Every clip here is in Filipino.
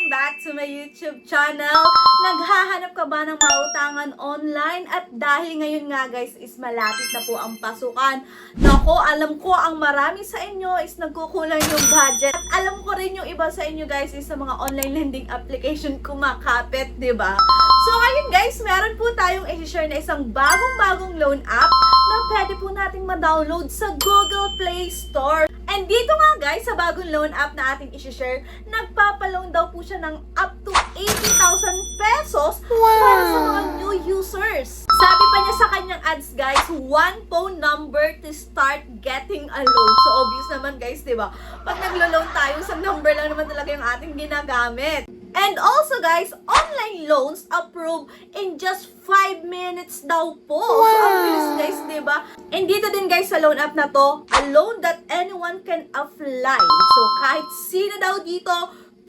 Welcome back to my YouTube channel. Naghahanap ka ba ng mautangan online? At dahil ngayon nga guys is malapit na po ang pasukan. Nako, alam ko ang marami sa inyo is nagkukulang yung budget. At alam ko rin yung iba sa inyo guys is sa mga online lending application kumakapit, di ba? So ngayon guys, meron po tayong i-share na isang bagong loan app na pwede po nating ma-download sa Google Play Store. And dito nga guys, sa bagong loan app na ating i-share, nagpapaloan daw po siya ng up to 80,000 pesos para sa mga new users. Sabi pa niya sa kanyang ads guys, one phone number to start getting a loan. So obvious naman guys, di ba? Pag naglo-loan tayo, isang number lang naman talaga yung ating ginagamit. And also guys, online loans approved in just 5 minutes daw po. So ang bilis guys, diba? And dito din guys sa loan app na to, a loan that anyone can apply. So kahit sino daw dito,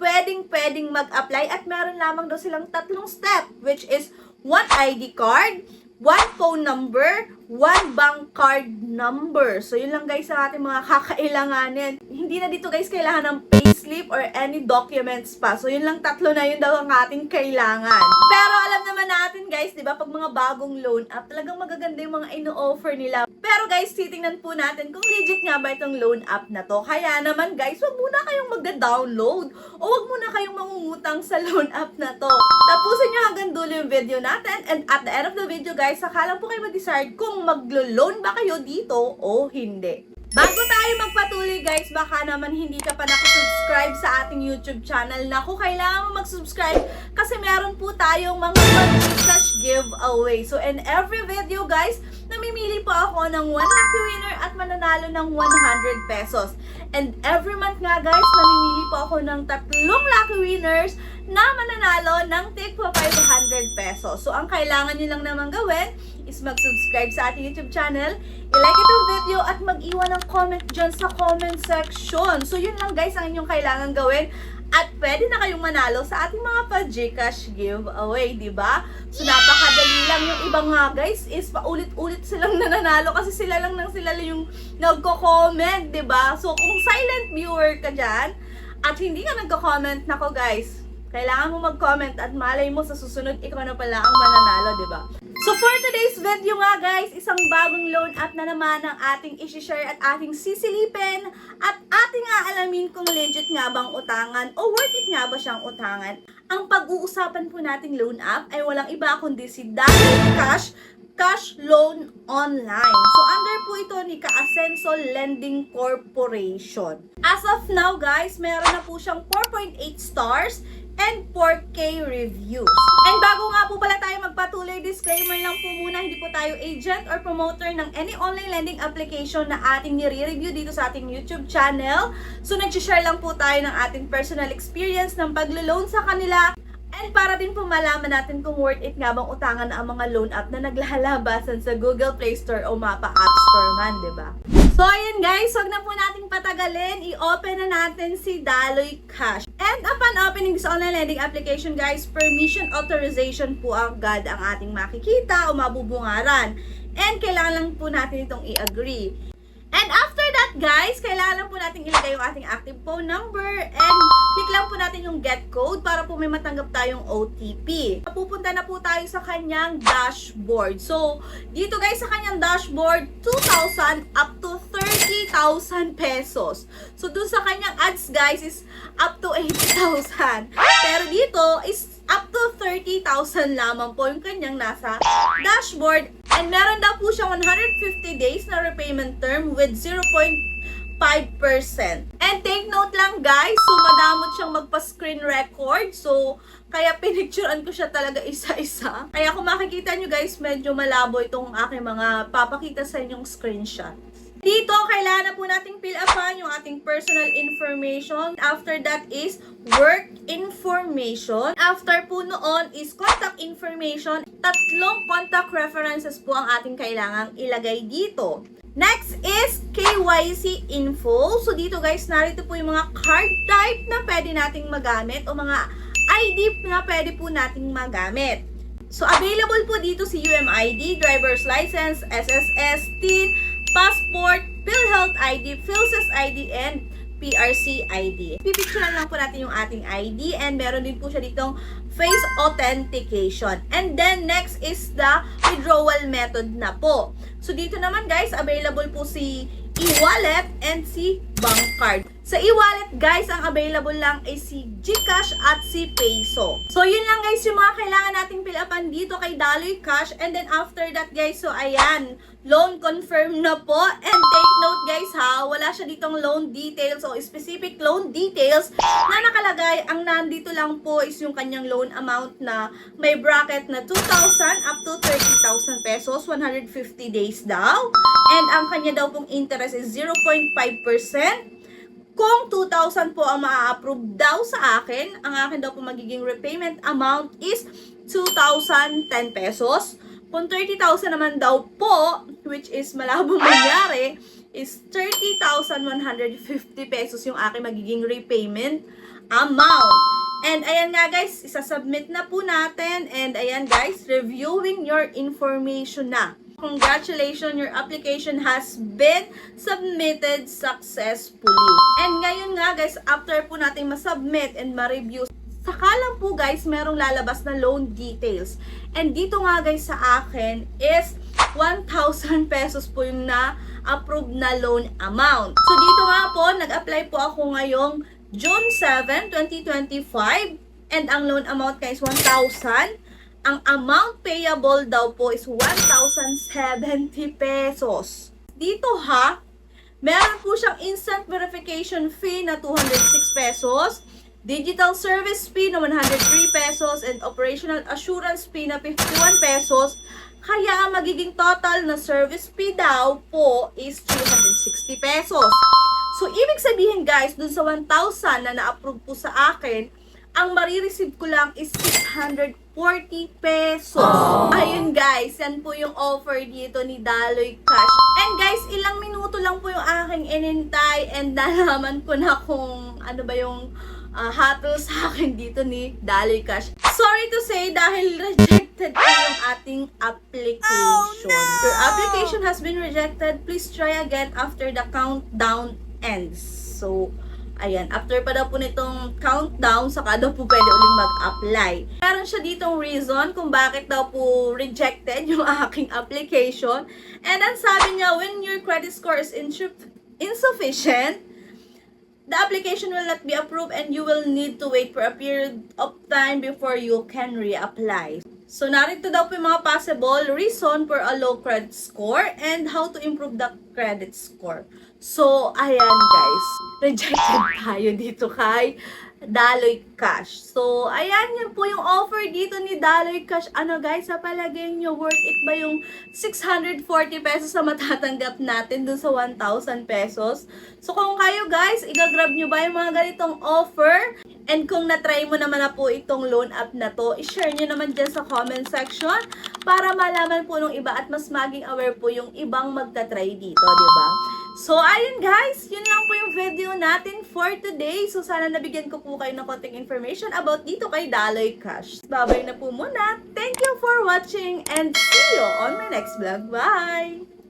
pwedeng mag-apply at meron lamang daw silang tatlong step, which is 1 ID card, 1 phone number, 1 bank card number. So yun lang guys sa ating mga kakailanganin. Hindi na dito guys kailangan ng payslip or any documents pa. So yun lang tatlo na yun daw ang ating kailangan. Pero alam naman natin guys, di ba, pag mga bagong loan app, talagang magaganda yung mga ino-offer nila. Pero guys, titingnan po natin kung legit nga ba itong loan app na to. Kaya naman guys, wag muna kayong mag-download o wag muna kayong mangungutang sa loan app na to. Tapusin nyo hanggang dulo yung video natin, and at the end of the video guys, saka lang po kayo mag-decide kung maglo-loan ba kayo dito o hindi. Bago tayo magpatuloy guys, baka naman hindi ka pa nakasubscribe sa ating YouTube channel. Naku, kailangan mo mag-subscribe kasi meron po tayong mga cash giveaway. So in every video guys, namimili po ako ng 1 lucky winner at mananalo ng 100 pesos. And every month nga guys, namimili po ako ng 3 lucky winners na mananalo ng take po 500 pesos. So ang kailangan nyo lang naman gawin is mag-subscribe sa ating YouTube channel, i-like itong video at mag-iwan ng comment dyan sa comment section. So yun lang guys ang inyong kailangan gawin at pwede na kayong manalo sa ating mga pa-Gcash giveaway, di ba? So napakadali lang. Yung iba nga guys is paulit-ulit silang nananalo kasi sila lang yung nagko-comment, di ba? So kung silent viewer ka dyan at hindi ka nagko-comment, nako guys, kailangan mo mag-comment at malay mo sa susunod ikaw na pala ang mananalo, di ba? So for today's video nga guys, isang bagong loan app na naman ang ating i-share at ating sisilipin at ating aalamin kung legit nga bang utangan o worth it nga ba siyang utangan. Ang pag-uusapan po nating loan app ay walang iba kundi si Daloy Cash Loan Online. So under po ito ni Ka-Asenso Lending Corporation. As of now guys, meron na po siyang 4.8 stars and 4K reviews. And bago nga po pala tayo magpatuloy, disclaimer lang po muna, hindi po tayo agent or promoter ng any online lending application na ating nire-review dito sa ating YouTube channel. So nag-share lang po tayo ng ating personal experience ng paglo-loan sa kanila. And para din po malaman natin kung worth it nga bang utangan na ang mga loan app na naglalabasan sa Google Play Store o Mapa App Store man, di ba? So ayun guys, wag na po nating patagalin, i-open na natin si Daloy Cash. And upon opening this online lending application guys, permission authorization po agad ang ating makikita o mabubungaran. And kailangan lang po natin itong i-agree. And after that guys, kailangan lang po natin ilagay yung ating active phone number and click lang po natin yung get code para po may matanggap tayong OTP. Pupunta na po tayo sa kanyang dashboard. So, dito guys sa kanyang dashboard, 2,000 up to 30,000 pesos. So, dun sa kanyang ads guys is up to 80,000. Pero dito is up to 30,000 lamang po yung kanyang nasa dashboard. And meron daw po siyang 150 days na repayment term with 0.5%. And take note lang guys, so madamot siyang magpa-screen record. So, kaya pinicturean ko siya talaga isa-isa. Kaya kung makikita nyo guys, medyo malabo itong aking mga papakita sa inyong screenshot. Dito, kailangan na po nating fill upan yung ating personal information. After that is work information. After po noon is contact information. 3 contact references po ang ating kailangang ilagay dito. Next is KYC info. So dito guys, narito po yung mga card type na pwede nating magamit o mga ID na pwede po nating magamit. So available po dito si UMID, driver's license, SSS, TIN, passport, PhilHealth ID, PhilSys ID, and PRC ID. Pipicturean lang po natin yung ating ID and meron din po siya ditong face authentication. And then next is the withdrawal method na po. So dito naman guys, available po si e-wallet and si bank card. Sa e-wallet guys, ang available lang ay si GCash at si Peso. So yun lang guys yung mga kailangan nating fill upan dito kay Daloy Cash. And then after that guys, so ayan, loan confirm na po. And take note guys ha, wala siya ditong loan details o specific loan details na nakalagay. Ang nandito lang po is yung kanyang loan amount na may bracket na 2,000 up to 30,000 pesos, 150 days daw. And ang kanya daw pong interest is 0.5%. Kung 2,000 po ang maa-approve daw sa akin, ang akin daw po magiging repayment amount is 2,010 pesos. Kung 30,000 naman daw po, which is malabong mangyari, is 30,150 pesos yung aking magiging repayment amount. And ayan nga guys, isasubmit na po natin. And ayan guys, reviewing your information na. Congratulations, your application has been submitted successfully. And ngayon nga guys, after po natin masubmit and ma-review, saka lang po guys, merong lalabas na loan details. And dito nga guys sa akin is 1,000 pesos po yung na-approve na loan amount. So dito nga po, nag-apply po ako ngayong June 7, 2025. And ang loan amount guys, 1,000. Ang amount payable daw po is 1,070 pesos. Dito ha, meron po siyang instant verification fee na 206 pesos, digital service fee na 103 pesos, and operational assurance fee na 51 pesos. Kaya ang magiging total na service fee daw po is 360 pesos. So, ibig sabihin guys, dun sa 1,000 na na-approve po sa akin, ang marireceive ko lang is 640 pesos. Ayun guys, yan po yung offer dito ni Daloy Cash. And guys, ilang minuto lang po yung aking inintay and nalaman ko na kung ano ba yung hatol sa akin dito ni Daloy Cash. Sorry to say, dahil rejected po yung ating application. Your application has been rejected. Please try again after the countdown ends. So, ayan, after pa daw po nitong countdown, saka daw po pwede uling mag-apply. Meron siya ditong reason kung bakit daw po rejected yung aking application. And then sabi niya, when your credit score is insufficient, the application will not be approved and you will need to wait for a period of time before you can reapply. So, narito daw po yung mga possible reason for a low credit score and how to improve the credit score. So, ayan guys, rejected tayo dito kay Daloy Cash. So, ayan, yan po yung offer dito ni Daloy Cash. Ano guys, sa palagay nyo, worth it ba yung 640 pesos na matatanggap natin dun sa 1,000 pesos? So, kung kayo guys, igagrab nyo ba yung mga ganitong offer? And kung na-try mo naman na po itong loan app na to, i-share nyo naman dyan sa comment section para malaman po nung iba at mas maging aware po yung ibang magta-try dito, diba? So, ayun guys, yun lang po yung video natin for today. So, sana nabigyan ko po kayo ng konting information about dito kay Daloy Cash. Babay na po muna. Thank you for watching and see you on my next vlog. Bye!